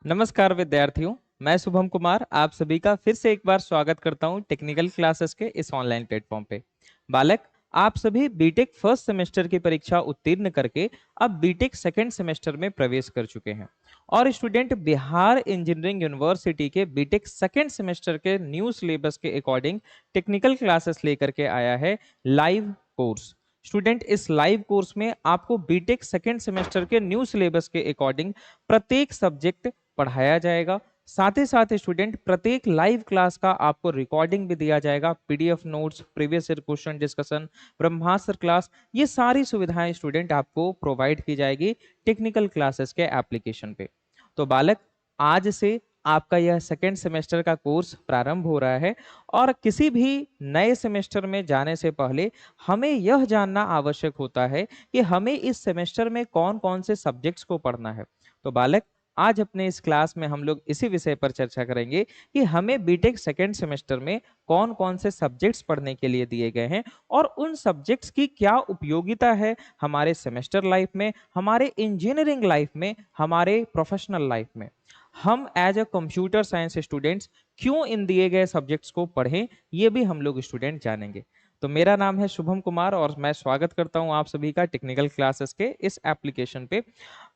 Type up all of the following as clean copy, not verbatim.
नमस्कार विद्यार्थियों, मैं शुभम कुमार आप सभी का फिर से एक बार स्वागत करता हूं टेक्निकल क्लासेस के इस ऑनलाइन प्लेटफॉर्म पे। बालक, आप सभी बीटेक फर्स्ट सेमेस्टर की परीक्षा उत्तीर्ण करके अब बीटेक सेकंड सेमेस्टर में प्रवेश कर चुके हैं और स्टूडेंट बिहार इंजीनियरिंग यूनिवर्सिटी के बीटेक सेकंड सेमेस्टर के न्यू सिलेबस के अकॉर्डिंग टेक्निकल क्लासेस लेकर के आया है लाइव कोर्स। स्टूडेंट, इस लाइव कोर्स में आपको बीटेक सेकंड सेमेस्टर के न्यू सिलेबस के अकॉर्डिंग प्रत्येक सब्जेक्ट पढ़ाया जाएगा। साथ ही साथ स्टूडेंट प्रत्येक लाइव क्लास का आपको रिकॉर्डिंग भी दिया जाएगा, PDF notes, previous year question discussion, Brahmastra class, ये सारी सुविधाएं स्टूडेंट आपको प्रोवाइड की जाएगी टेक्निकल क्लासेस के एप्लीकेशन पे। तो बालक, आज से आपका यह सेकेंड सेमेस्टर का कोर्स प्रारंभ हो रहा है और किसी भी नए सेमेस्टर में जाने से पहले हमें यह जानना आवश्यक होता है कि हमें इस सेमेस्टर में कौन कौन से सब्जेक्ट्स को पढ़ना है। तो बालक, आज अपने इस क्लास में हम लोग इसी विषय पर चर्चा करेंगे कि हमें बीटेक सेकेंड सेमेस्टर में कौन कौन से सब्जेक्ट्स पढ़ने के लिए दिए गए हैं और उन सब्जेक्ट्स की क्या उपयोगिता है हमारे सेमेस्टर लाइफ में, हमारे इंजीनियरिंग लाइफ में, हमारे प्रोफेशनल लाइफ में। हम as a computer science students क्यों इन दिए गए सब्जेक्ट्स को पढ़ें, ये भी हम लोग स्टूडेंट जानेंगे। तो मेरा नाम है शुभम कुमार और मैं स्वागत करता हूं आप सभी का टेक्निकल क्लासेस के इस एप्लीकेशन पे।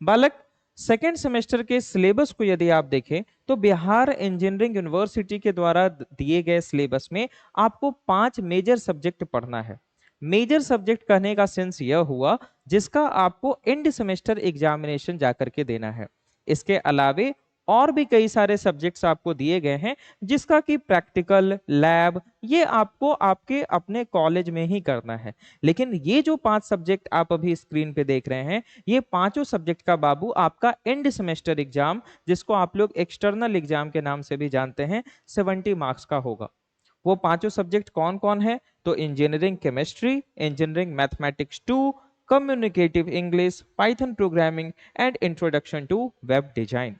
बालक, सेकेंड सेमेस्टर के सिलेबस को यदि आप देखें तो बिहार इंजीनियरिंग यूनिवर्सिटी के द्वारा दिए गए सिलेबस में आपको 5 मेजर सब्जेक्ट पढ़ना है। मेजर सब्जेक्ट कहने का सेंस यह हुआ जिसका आपको एंड सेमेस्टर एग्जामिनेशन जाकर के देना है। इसके अलावे और भी कई सारे सब्जेक्ट्स आपको दिए गए हैं जिसका कि प्रैक्टिकल, लैब, ये आपको आपके अपने कॉलेज में ही करना है। लेकिन ये जो 5 सब्जेक्ट आप अभी स्क्रीन पे देख रहे हैं, ये पांचों सब्जेक्ट का बाबू आपका एंड सेमेस्टर एग्जाम, जिसको आप लोग एक्सटर्नल एग्जाम के नाम से भी जानते हैं, 70 मार्क्स का होगा। वो पांचों सब्जेक्ट कौन कौन है? तो engineering chemistry, engineering mathematics 2, communicative English, Python programming and introduction to web design.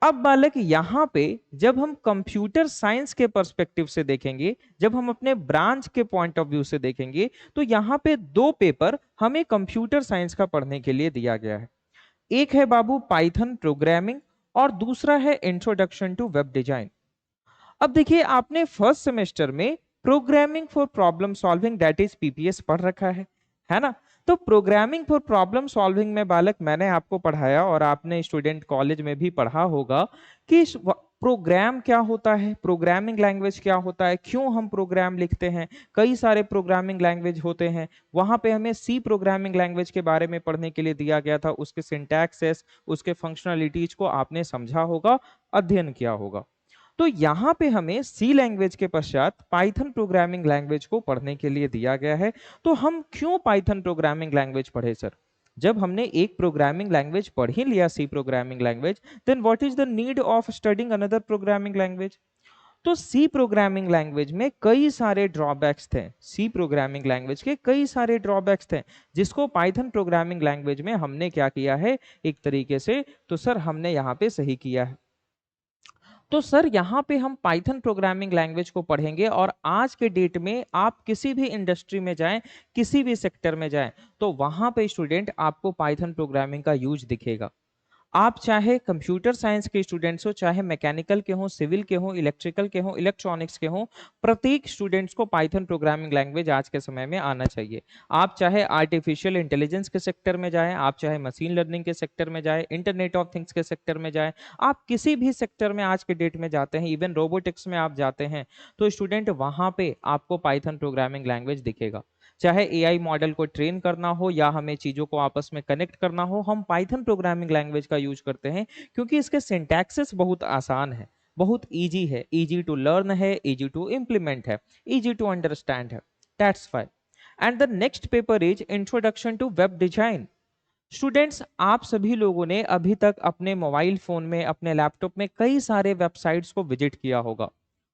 अब बालक, यहां पे जब हम कंप्यूटर साइंस के पर्सपेक्टिव से देखेंगे, जब हम अपने ब्रांच के पॉइंट ऑफ व्यू से देखेंगे, तो यहां पे 2 पेपर हमें कंप्यूटर साइंस का पढ़ने के लिए दिया गया है। एक है बाबू पाइथन प्रोग्रामिंग और दूसरा है इंट्रोडक्शन टू वेब डिजाइन। अब देखिए, आपने फर्स्ट सेमेस्टर में programming for problem solving that is PPS पढ़ रखा है ना? तो प्रोग्रामिंग फॉर प्रॉब्लम सॉल्विंग में बालक मैंने आपको पढ़ाया और आपने स्टूडेंट कॉलेज में भी पढ़ा होगा कि प्रोग्राम क्या होता है, प्रोग्रामिंग लैंग्वेज क्या होता है, क्यों हम प्रोग्राम लिखते हैं। कई सारे प्रोग्रामिंग लैंग्वेज होते हैं, वहां पे हमें सी प्रोग्रामिंग लैंग्वेज के बारे में पढ़ने के लिए दिया गया था। उसके सिंटैक्सेस, उसके फंक्शनलिटीज को आपने समझा होगा, अध्ययन किया होगा। तो यहाँ पे हमें सी लैंग्वेज के पश्चात पाइथन प्रोग्रामिंग लैंग्वेज को पढ़ने के लिए दिया गया है। तो हम क्यों पाइथन प्रोग्रामिंग लैंग्वेज पढ़े सर? जब हमने एक प्रोग्रामिंग लैंग्वेज पढ़ ही लिया, C programming language, then what is the need of studying another programming language? तो सी प्रोग्रामिंग लैंग्वेज में कई सारे ड्रॉबैक्स थे, सी प्रोग्रामिंग लैंग्वेज के कई सारे ड्रॉबैक्स थे, जिसको पाइथन प्रोग्रामिंग लैंग्वेज में हमने क्या किया है, एक तरीके से तो सर हमने यहाँ पे सही किया है। तो सर यहाँ पे हम पाइथन प्रोग्रामिंग लैंग्वेज को पढ़ेंगे और आज के डेट में आप किसी भी इंडस्ट्री में जाएं, किसी भी सेक्टर में जाएं, तो वहां पे स्टूडेंट आपको पाइथन प्रोग्रामिंग का यूज दिखेगा। आप चाहे कंप्यूटर साइंस के स्टूडेंट्स हो, चाहे मैकेनिकल के हो, सिविल के हो, इलेक्ट्रिकल के हो, इलेक्ट्रॉनिक्स के हो, प्रत्येक स्टूडेंट्स को पाइथन प्रोग्रामिंग लैंग्वेज आज के समय में आना चाहिए। आप चाहे आर्टिफिशियल इंटेलिजेंस के सेक्टर में जाएं, आप चाहे मशीन लर्निंग के सेक्टर में जाएं, इंटरनेट ऑफ थिंग्स के सेक्टर में जाएं, आप किसी भी सेक्टर में आज के डेट में जाते हैं, इवन रोबोटिक्स में आप जाते हैं, तो स्टूडेंट वहां पे आपको पाइथन प्रोग्रामिंग लैंग्वेज दिखेगा। चाहे एआई मॉडल को ट्रेन करना हो या हमें चीजों को आपस में कनेक्ट करना हो, हम पाइथन प्रोग्रामिंग लैंग्वेज का यूज करते हैं क्योंकि इसके सिंटैक्सेस बहुत आसान है, बहुत इजी है, इजी टू लर्न है, इजी टू इंप्लीमेंट है, इजी टू अंडरस्टैंड है। That's why. And the next paper is introduction to web design. Students, आप सभी लोगों ने अभी तक अपने मोबाइल फोन में, अपने लैपटॉप में कई सारे वेबसाइट्स को विजिट किया होगा।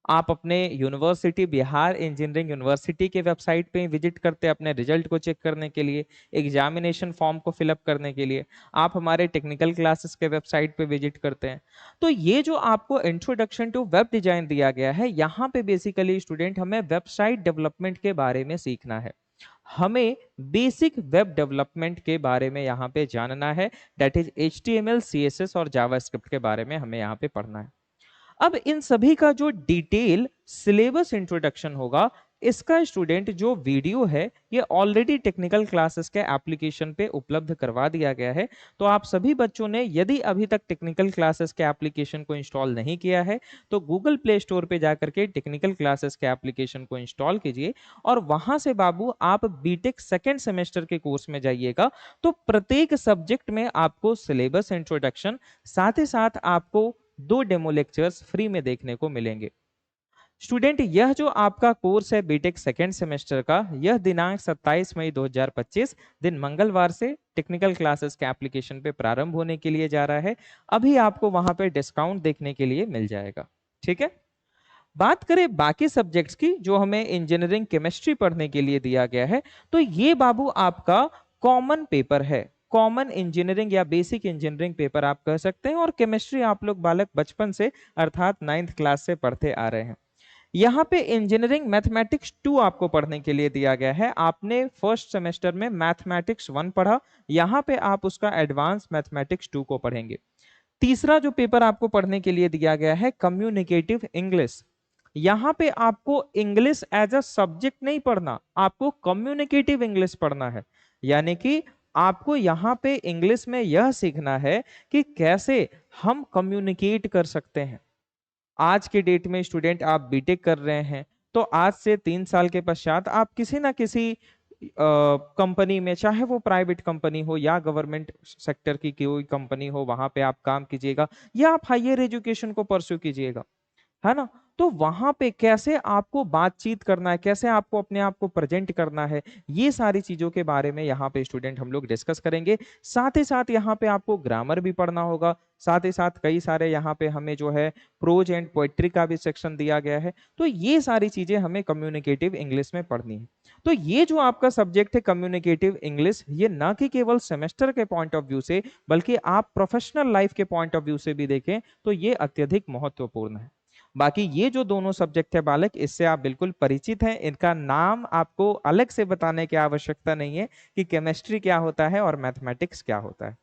आप अपने यूनिवर्सिटी, बिहार इंजीनियरिंग यूनिवर्सिटी के वेबसाइट पे विजिट करते हैं अपने रिजल्ट को चेक करने के लिए, एग्जामिनेशन फॉर्म को फिलअप करने के लिए। आप हमारे टेक्निकल क्लासेस के वेबसाइट पे विजिट करते हैं। तो ये जो आपको इंट्रोडक्शन टू वेब डिजाइन दिया गया है, यहाँ पे बेसिकली स्टूडेंट हमें वेबसाइट डेवलपमेंट के बारे में सीखना है। हमें बेसिक वेब डेवलपमेंट के बारे में यहाँ पे जानना है, दैट इज HTML, CSS और जावास्क्रिप्ट के बारे में हमें यहाँ पे पढ़ना है। अब इन सभी का जो डिटेल सिलेबस इंट्रोडक्शन होगा, इसका स्टूडेंट जो वीडियो है ये ऑलरेडी टेक्निकल क्लासेस के एप्लीकेशन पे उपलब्ध करवा दिया गया है। तो आप सभी बच्चों ने यदि अभी तक टेक्निकल क्लासेस के एप्लीकेशन को इंस्टॉल नहीं किया है तो गूगल प्ले स्टोर पे जाकर के टेक्निकल क्लासेस के एप्लीकेशन को इंस्टॉल कीजिए और वहां से बाबू आप बीटेक सेकेंड सेमेस्टर के कोर्स में जाइएगा। तो प्रत्येक सब्जेक्ट में आपको सिलेबस इंट्रोडक्शन, साथ ही साथ आपको 2 डेमो लेक्चर्स फ्री में देखने को मिलेंगे। स्टूडेंट, यह जो आपका कोर्स है बीटेक सेकेंड सेमेस्टर का, यह दिनांक 27 मई 2025 दिन मंगलवार से टेक्निकल क्लासेस के एप्लीकेशन पे प्रारंभ होने के लिए जा रहा है। अभी आपको वहां पे डिस्काउंट देखने के लिए मिल जाएगा। ठीक है, बात करें बाकी सब्जेक्ट्स की जो हमें इंजीनियरिंग केमिस्ट्री पढ़ने के लिए दिया गया है, तो ये बाबू आपका कॉमन पेपर है। कॉमन इंजीनियरिंग या बेसिक इंजीनियरिंग पेपर आप कह सकते हैं, और केमिस्ट्री आप लोग बालक बचपन से अर्थात 9th क्लास से पढ़ते आ रहे हैं। यहाँ पे इंजीनियरिंग मैथमेटिक्स 2 आपको पढ़ने के लिए दिया गया है। आपने फर्स्ट सेमेस्टर में मैथमेटिक्स 1 पढ़ा, यहाँ पे आप उसका एडवांस मैथमेटिक्स 2 को पढ़ेंगे। तीसरा जो पेपर आपको पढ़ने के लिए दिया गया है कम्युनिकेटिव इंग्लिश। यहाँ पे आपको इंग्लिश एज अ सब्जेक्ट नहीं पढ़ना, आपको कम्युनिकेटिव इंग्लिश पढ़ना है। यानी कि आपको यहाँ पे इंग्लिश में यह सीखना है कि कैसे हम कम्युनिकेट कर सकते हैं। आज के डेट में स्टूडेंट आप बीटेक कर रहे हैं, तो आज से 3 साल के पश्चात आप किसी ना किसी कंपनी में, चाहे वो प्राइवेट कंपनी हो या गवर्नमेंट सेक्टर की कोई कंपनी हो, वहां पे आप काम कीजिएगा या आप हायर एजुकेशन को परस्यू कीजिएगा, है ना। तो वहां पे कैसे आपको बातचीत करना है, कैसे आपको अपने आप को प्रेजेंट करना है, ये सारी चीजों के बारे में यहाँ पे स्टूडेंट हम लोग डिस्कस करेंगे। साथ ही साथ यहाँ पे आपको ग्रामर भी पढ़ना होगा, साथ ही साथ कई सारे यहाँ पे हमें जो है प्रोज एंड पोएट्री का भी सेक्शन दिया गया है। तो ये सारी चीजें हमें कम्युनिकेटिव इंग्लिश में पढ़नी है। तो ये जो आपका सब्जेक्ट है कम्युनिकेटिव इंग्लिश, ये ना कि केवल सेमेस्टर के पॉइंट ऑफ व्यू से बल्कि आप प्रोफेशनल लाइफ के पॉइंट ऑफ व्यू से भी देखें तो ये अत्यधिक महत्वपूर्ण है। बाकी ये जो दोनों सब्जेक्ट है बालक, इससे आप बिल्कुल परिचित हैं, इनका नाम आपको अलग से बताने की आवश्यकता नहीं है कि केमिस्ट्री क्या होता है और मैथमेटिक्स क्या होता है।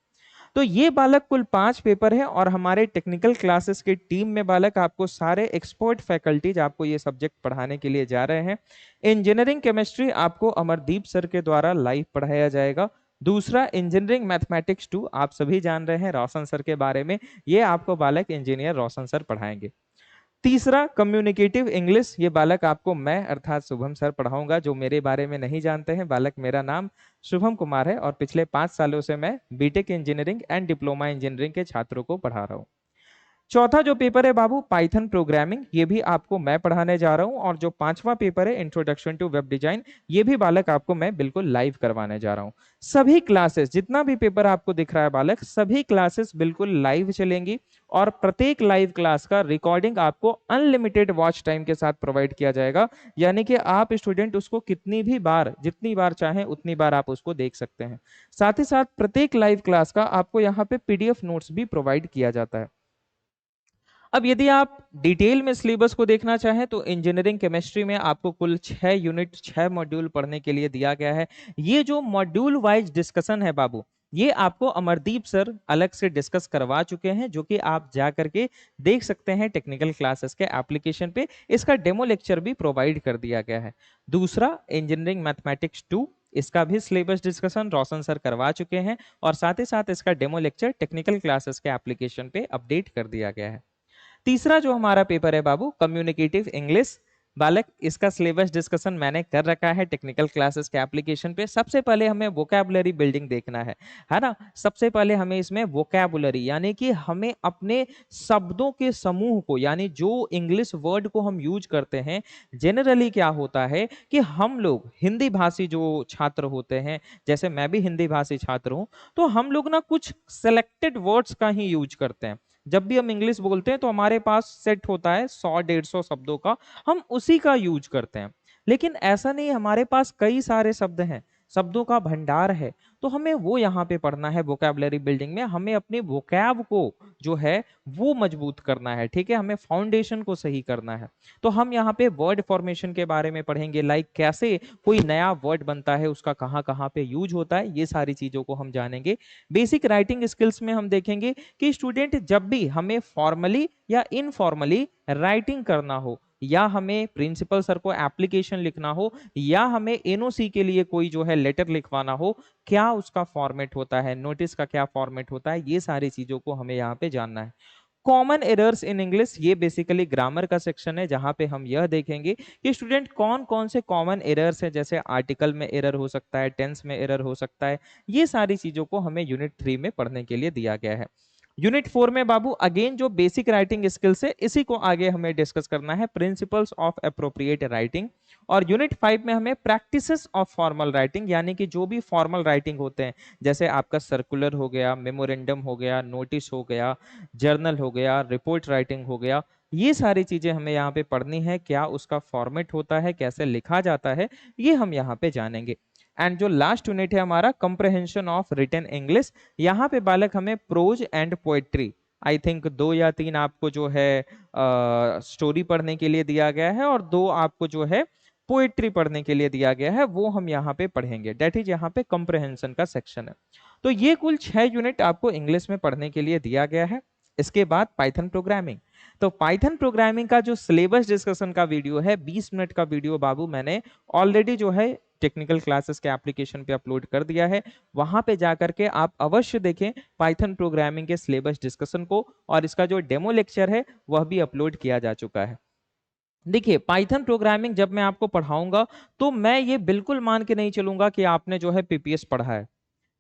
तो ये बालक कुल 5 पेपर है और हमारे टेक्निकल क्लासेस की टीम में बालक आपको सारे एक्सपर्ट फैकल्टीज आपको ये सब्जेक्ट पढ़ाने के लिए जा रहे हैं। इंजीनियरिंग केमिस्ट्री आपको अमरदीप सर के द्वारा लाइव पढ़ाया जाएगा। दूसरा इंजीनियरिंग मैथमेटिक्स 2 आप सभी जान रहे हैं रोशन सर के बारे में, ये आपको बालक इंजीनियर रोशन सर पढ़ाएंगे। तीसरा कम्युनिकेटिव इंग्लिश, ये बालक आपको मैं अर्थात शुभम सर पढ़ाऊंगा। जो मेरे बारे में नहीं जानते हैं बालक, मेरा नाम शुभम कुमार है और पिछले 5 सालों से मैं BTech engineering and diploma engineering के छात्रों को पढ़ा रहा हूँ। चौथा जो पेपर है बाबू पाइथन प्रोग्रामिंग, ये भी आपको मैं पढ़ाने जा रहा हूं। और जो 5वां पेपर है इंट्रोडक्शन टू वेब डिजाइन, ये भी बालक आपको मैं बिल्कुल लाइव करवाने जा रहा हूं। सभी क्लासेस, जितना भी पेपर आपको दिख रहा है बालक, सभी क्लासेस बिल्कुल लाइव चलेंगी और प्रत्येक लाइव क्लास का रिकॉर्डिंग आपको अनलिमिटेड वॉच टाइम के साथ प्रोवाइड किया जाएगा। यानी कि आप स्टूडेंट उसको कितनी भी बार, जितनी बार चाहें उतनी बार आप उसको देख सकते हैं। साथ ही साथ प्रत्येक लाइव क्लास का आपको यहाँ पे PDF नोट्स भी प्रोवाइड किया जाता है। अब यदि आप डिटेल में सिलेबस को देखना चाहें तो इंजीनियरिंग केमिस्ट्री में आपको कुल 6 यूनिट 6 मॉड्यूल पढ़ने के लिए दिया गया है। ये जो मॉड्यूल वाइज डिस्कशन है बाबू, ये आपको अमरदीप सर अलग से डिस्कस करवा चुके हैं, जो कि आप जा करके देख सकते हैं टेक्निकल क्लासेस के एप्लीकेशन पे। इसका डेमो लेक्चर भी प्रोवाइड कर दिया गया है। दूसरा इंजीनियरिंग मैथमेटिक्स 2, इसका भी सिलेबस डिस्कशन रोशन सर करवा चुके हैं और साथ ही साथ इसका डेमो लेक्चर टेक्निकल क्लासेस के एप्लीकेशन पे अपडेट कर दिया गया है। तीसरा जो हमारा पेपर है बाबू कम्युनिकेटिव इंग्लिश, बालक इसका सिलेबस डिस्कशन मैंने कर रखा है टेक्निकल क्लासेस के एप्लीकेशन पे। सबसे पहले हमें वोकैबुलरी बिल्डिंग देखना है ना। सबसे पहले हमें इसमें वोकैबुलरी यानी कि हमें अपने शब्दों के समूह को, यानी जो इंग्लिश वर्ड को हम यूज करते हैं, जनरली क्या होता है कि हम लोग हिंदी भाषी जो छात्र होते हैं, जैसे मैं भी हिंदी भाषी छात्र हूं, तो हम लोग ना कुछ सिलेक्टेड वर्ड्स का ही यूज करते हैं। जब भी हम इंग्लिश बोलते हैं तो हमारे पास सेट होता है 100-150 शब्दों का, हम उसी का यूज करते हैं। लेकिन ऐसा नहीं, हमारे पास कई सारे शब्द हैं शब्दों का भंडार है, तो हमें वो यहाँ पे पढ़ना है। वोकैबुलरी बिल्डिंग में हमें अपने वोकैब को जो है वो मजबूत करना है, ठीक है, हमें फाउंडेशन को सही करना है। तो हम यहाँ पे वर्ड फॉर्मेशन के बारे में पढ़ेंगे, लाइक कैसे कोई नया वर्ड बनता है, उसका कहाँ कहाँ पे यूज होता है, ये सारी चीजों को हम जानेंगे। बेसिक राइटिंग स्किल्स में हम देखेंगे कि स्टूडेंट जब भी हमें फॉर्मली या इनफॉर्मली राइटिंग करना हो, या हमें प्रिंसिपल सर को एप्लीकेशन लिखना हो, या हमें एनओसी के लिए कोई जो है लेटर लिखवाना हो, क्या उसका फॉर्मेट होता है, नोटिस का क्या फॉर्मेट होता है, ये सारी चीजों को हमें यहाँ पे जानना है। कॉमन एरर्स इन इंग्लिश, ये बेसिकली ग्रामर का सेक्शन है, जहां पे हम यह देखेंगे कि स्टूडेंट कौन कौन से कॉमन एरर्स हैं, जैसे आर्टिकल में एरर हो सकता है, टेंस में एरर हो सकता है, ये सारी चीजों को हमें यूनिट 3 में पढ़ने के लिए दिया गया है। यूनिट 4 में बाबू अगेन जो बेसिक राइटिंग स्किल्स है, इसी को आगे हमें डिस्कस करना है, प्रिंसिपल्स ऑफ अप्रोप्रिएट राइटिंग। और यूनिट 5 में हमें प्रैक्टिसेस ऑफ फॉर्मल राइटिंग, यानी कि जो भी फॉर्मल राइटिंग होते हैं, जैसे आपका सर्कुलर हो गया, मेमोरेंडम हो गया, नोटिस हो गया, जर्नल हो गया, रिपोर्ट राइटिंग हो गया, ये सारी चीजें हमें यहाँ पे पढ़नी है, क्या उसका फॉर्मेट होता है, कैसे लिखा जाता है, ये हम यहाँ पे जानेंगे। एंड जो लास्ट यूनिट है हमारा कंप्रहेंशन ऑफ रिटन इंग्लिश, यहाँ पे बालक हमें prose and poetry, I think 2 या 3 आपको जो है स्टोरी पढ़ने के लिए दिया गया है, और 2 आपको जो है पोएट्री पढ़ने के लिए दिया गया है, वो हम यहाँ पे पढ़ेंगे। डेट इज यहाँ पे कंप्रहेंशन का सेक्शन है। तो ये कुल 6 यूनिट आपको इंग्लिश में पढ़ने के लिए दिया गया है। इसके बाद पाइथन प्रोग्रामिंग। तो पाइथन प्रोग्रामिंग का जो सिलेबस डिस्कशन का वीडियो है, 20 मिनट का वीडियो बाबू मैंने ऑलरेडी जो है टेक्निकल क्लासेस के एप्लीकेशन पे अपलोड कर दिया है, वहां पे जाकर के आप अवश्य देखें पाइथन प्रोग्रामिंग के सिलेबस डिस्कशन को, और इसका जो डेमो लेक्चर है वह भी अपलोड किया जा चुका है। देखिए, पाइथन प्रोग्रामिंग जब मैं आपको पढ़ाऊंगा, तो मैं ये बिल्कुल मान के नहीं चलूंगा कि आपने जो है पीपीएस पढ़ा है,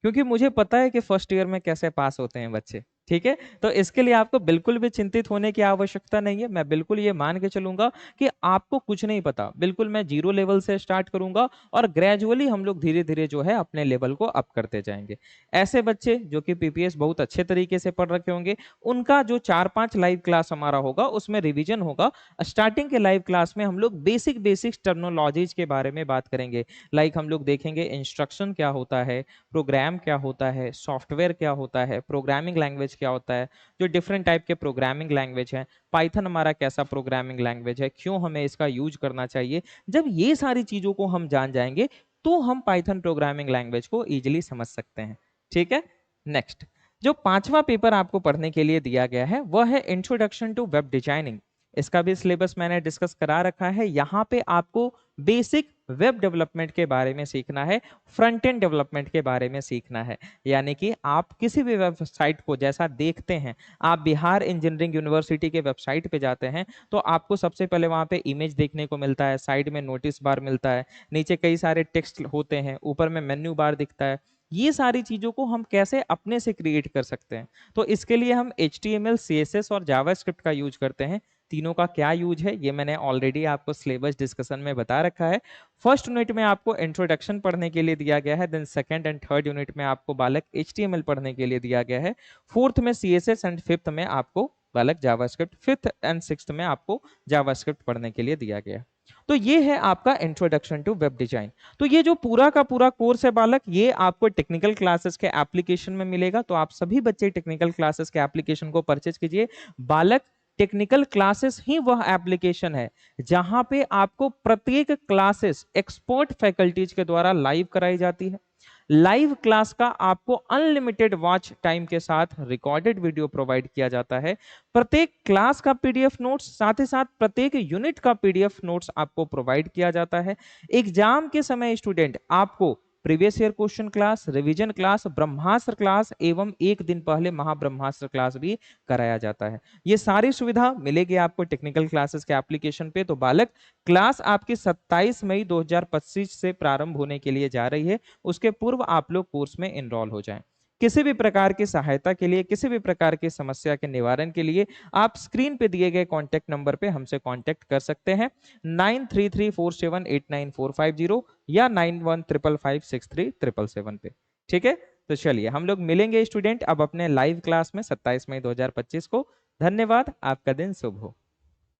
क्योंकि मुझे पता है कि फर्स्ट ईयर में कैसे पास होते हैं बच्चे, ठीक है। तो इसके लिए आपको बिल्कुल भी चिंतित होने की आवश्यकता नहीं है। मैं बिल्कुल ये मान के चलूंगा कि आपको कुछ नहीं पता, बिल्कुल मैं जीरो लेवल से स्टार्ट करूंगा, और ग्रेजुअली हम लोग धीरे धीरे जो है अपने लेवल को अप करते जाएंगे। ऐसे बच्चे जो कि पीपीएस बहुत अच्छे तरीके से पढ़ रखे होंगे, उनका जो 4-5 लाइव क्लास हमारा होगा, उसमें रिविजन होगा। स्टार्टिंग के लाइव क्लास में हम लोग बेसिक बेसिक टर्मिनोलॉजीज के बारे में बात करेंगे, लाइक हम लोग देखेंगे इंस्ट्रक्शन क्या होता है, प्रोग्राम क्या होता है, सॉफ्टवेयर क्या होता है, प्रोग्रामिंग लैंग्वेज क्या होता है, जो डिफरेंट टाइप के प्रोग्रामिंग लैंग्वेज हैं, पाइथन हमारा कैसा प्रोग्रामिंग लैंग्वेज है, क्यों हमें इसका यूज करना चाहिए। जब ये सारी चीजों को हम जान जाएंगे, तो हम पाइथन प्रोग्रामिंग लैंग्वेज को इजिली समझ सकते हैं, ठीक है। नेक्स्ट, जो 5वां पेपर आपको पढ़ने के लिए दिया गया है, वह है इंट्रोडक्शन टू वेब डिजाइनिंग। इसका भी सिलेबस मैंने डिस्कस करा रखा है। यहाँ पे आपको बेसिक वेब डेवलपमेंट के बारे में सीखना है, फ्रंट एंड डेवलपमेंट के बारे में सीखना है, यानी कि आप किसी भी वेबसाइट को जैसा देखते हैं, आप बिहार इंजीनियरिंग यूनिवर्सिटी के वेबसाइट पे जाते हैं, तो आपको सबसे पहले वहां पे इमेज देखने को मिलता है, साइड में नोटिस बार मिलता है, नीचे कई सारे टेक्स्ट होते हैं, ऊपर में मेन्यू बार दिखता है। ये सारी चीजों को हम कैसे अपने से क्रिएट कर सकते हैं, तो इसके लिए हम HTML, CSS और जावास्क्रिप्ट का यूज करते हैं। तीनों का क्या यूज है, ये मैंने ऑलरेडी आपको सिलेबस डिस्कशन में बता रखा है। फर्स्ट यूनिट में आपको इंट्रोडक्शन पढ़ने के लिए दिया गया है, then second and third unit में आपको बालक HTML पढ़ने के लिए दिया गया है, फोर्थ में CSS एंड फिफ्थ में आपको बालक जावास्क्रिप्ट, फिफ्थ एंड सिक्स्थ में आपको जावास्क्रिप्ट पढ़ने के लिए दिया गया है। तो ये है आपका इंट्रोडक्शन टू वेब डिजाइन। तो ये जो पूरा का पूरा कोर्स है बालक, ये आपको टेक्निकल क्लासेस के एप्लीकेशन में मिलेगा। तो आप सभी बच्चे टेक्निकल क्लासेस के एप्लीकेशन को परचेज कीजिए। बालक, टेक्निकल क्लासेस ही वह एप्लीकेशन है जहां पे आपको प्रत्येक क्लासेस एक्सपर्ट फैकल्टीज के द्वारा लाइव कराई जाती है। लाइव क्लास का आपको अनलिमिटेड वॉच टाइम के साथ रिकॉर्डेड वीडियो प्रोवाइड किया जाता है। प्रत्येक क्लास का पीडीएफ नोट्स, साथ ही साथ प्रत्येक यूनिट का पीडीएफ नोट्स आपको प्रोवाइड किया जाता है। एग्जाम के समय स्टूडेंट आपको previous year question class, revision class, Brahmastra class एवं एक दिन पहले महाब्रह्मास्त्र क्लास भी कराया जाता है। ये सारी सुविधा मिलेगी आपको टेक्निकल क्लासेस के एप्लीकेशन पे। तो बालक, क्लास आपकी 27 मई 2025 से प्रारंभ होने के लिए जा रही है। उसके पूर्व आप लोग कोर्स में एनरोल हो जाएं। किसी भी प्रकार की सहायता के लिए, किसी भी प्रकार की समस्या के निवारण के लिए आप स्क्रीन पे दिए गए कॉन्टैक्ट नंबर पे हमसे कॉन्टैक्ट कर सकते हैं, 9334789450 या 9155563777 पे। ठीक है, तो चलिए हम लोग मिलेंगे स्टूडेंट अब अपने लाइव क्लास में 27 मई 2025 को। धन्यवाद, आपका दिन शुभ हो।